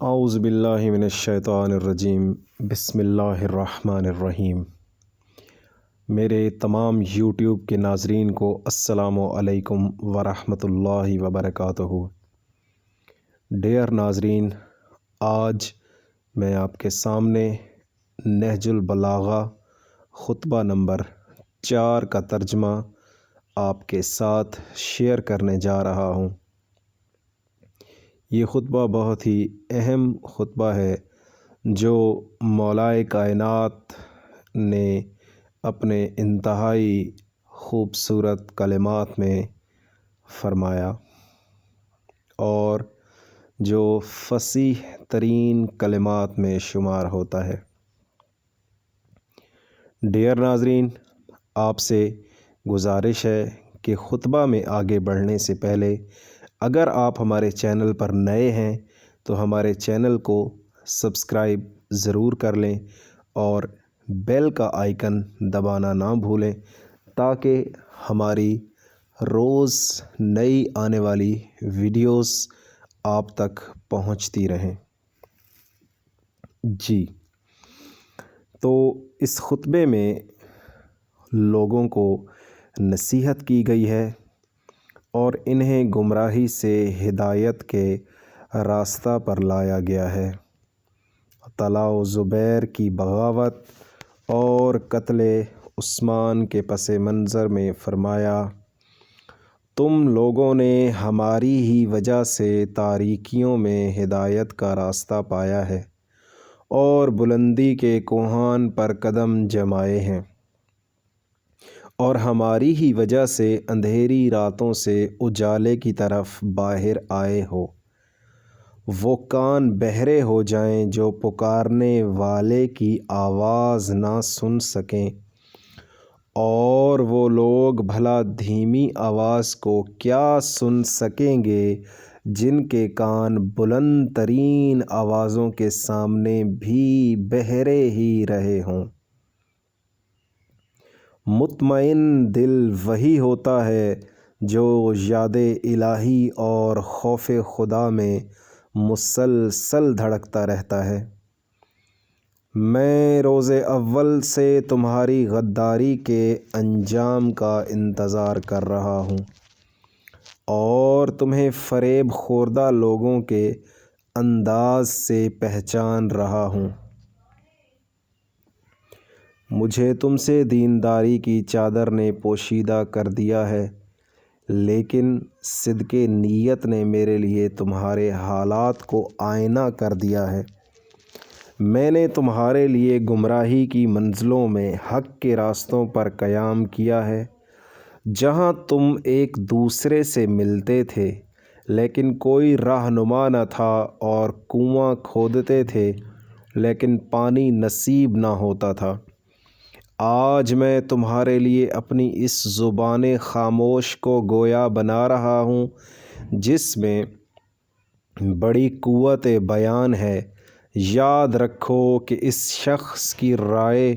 اعوذ باللہ من الشیطان الرجیم، بسم اللہ الرحمن الرحیم۔ میرے تمام یوٹیوب کے ناظرین کو السلام علیکم ورحمۃ اللہ وبرکاتہ۔ ڈیئر ناظرین، آج میں آپ کے سامنے نہج البلاغہ خطبہ نمبر 4 کا ترجمہ آپ کے ساتھ شیئر کرنے جا رہا ہوں۔ یہ خطبہ بہت ہی اہم خطبہ ہے جو مولائے کائنات نے اپنے انتہائی خوبصورت کلمات میں فرمایا اور جو فصیح ترین کلمات میں شمار ہوتا ہے۔ ڈیئر ناظرین، آپ سے گزارش ہے کہ خطبہ میں آگے بڑھنے سے پہلے اگر آپ ہمارے چینل پر نئے ہیں تو ہمارے چینل کو سبسکرائب ضرور کر لیں اور بیل کا آئیکن دبانا نہ بھولیں تاکہ ہماری روز نئی آنے والی ویڈیوز آپ تک پہنچتی رہیں۔ جی، تو اس خطبے میں لوگوں کو نصیحت کی گئی ہے اور انہیں گمراہی سے ہدایت کے راستہ پر لایا گیا ہے۔ طلحہ و زبیر کی بغاوت اور قتل عثمان کے پس منظر میں فرمایا، تم لوگوں نے ہماری ہی وجہ سے تاریکیوں میں ہدایت کا راستہ پایا ہے اور بلندی کے کوہان پر قدم جمائے ہیں، اور ہماری ہی وجہ سے اندھیری راتوں سے اجالے کی طرف باہر آئے ہو۔ وہ کان بہرے ہو جائیں جو پکارنے والے کی آواز نہ سن سکیں، اور وہ لوگ بھلا دھیمی آواز کو کیا سن سکیں گے جن کے کان بلند ترین آوازوں کے سامنے بھی بہرے ہی رہے ہوں۔ مطمئن دل وہی ہوتا ہے جو یاد الہی اور خوف خدا میں مسلسل دھڑکتا رہتا ہے۔ میں روز اول سے تمہاری غداری کے انجام کا انتظار کر رہا ہوں اور تمہیں فریب خوردہ لوگوں کے انداز سے پہچان رہا ہوں۔ مجھے تم سے دینداری کی چادر نے پوشیدہ کر دیا ہے، لیکن صدق نیت نے میرے لیے تمہارے حالات کو آئینہ کر دیا ہے۔ میں نے تمہارے لیے گمراہی کی منزلوں میں حق کے راستوں پر قیام کیا ہے، جہاں تم ایک دوسرے سے ملتے تھے لیکن کوئی رہنما نہ تھا، اور کنواں کھودتے تھے لیکن پانی نصیب نہ ہوتا تھا۔ آج میں تمہارے لیے اپنی اس زبان خاموش کو گویا بنا رہا ہوں جس میں بڑی قوت بیان ہے۔ یاد رکھو کہ اس شخص کی رائے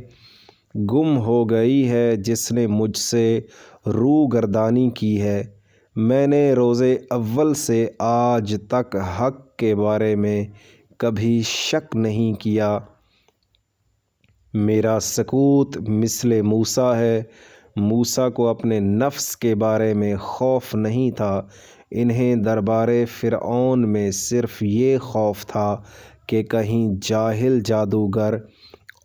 گم ہو گئی ہے جس نے مجھ سے روگردانی کی ہے۔ میں نے روز اول سے آج تک حق کے بارے میں کبھی شک نہیں کیا۔ میرا سکوت مثل موسیٰ ہے۔ موسیٰ کو اپنے نفس کے بارے میں خوف نہیں تھا، انہیں دربار فرعون میں صرف یہ خوف تھا کہ کہیں جاہل جادوگر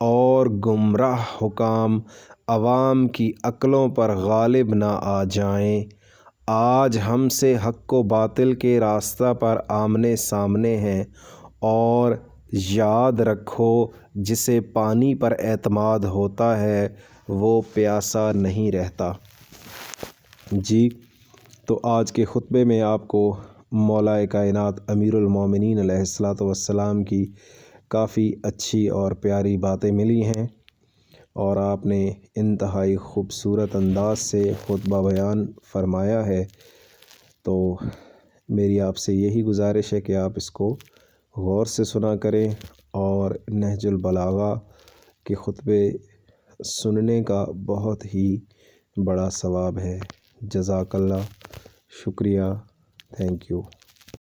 اور گمراہ حکام عوام کی عقلوں پر غالب نہ آ جائیں۔ آج ہم سے حق و باطل کے راستہ پر آمنے سامنے ہیں، اور یاد رکھو جسے پانی پر اعتماد ہوتا ہے وہ پیاسا نہیں رہتا۔ جی، تو آج کے خطبے میں آپ کو مولائے کائنات امیر المومنین علیہ الصلوۃ والسلام کی کافی اچھی اور پیاری باتیں ملی ہیں، اور آپ نے انتہائی خوبصورت انداز سے خطبہ بیان فرمایا ہے۔ تو میری آپ سے یہی گزارش ہے کہ آپ اس کو غور سے سنا کریں، اور نہج البلاغہ کے خطبے سننے کا بہت ہی بڑا ثواب ہے۔ جزاک اللہ، شکریہ، تھینک یو۔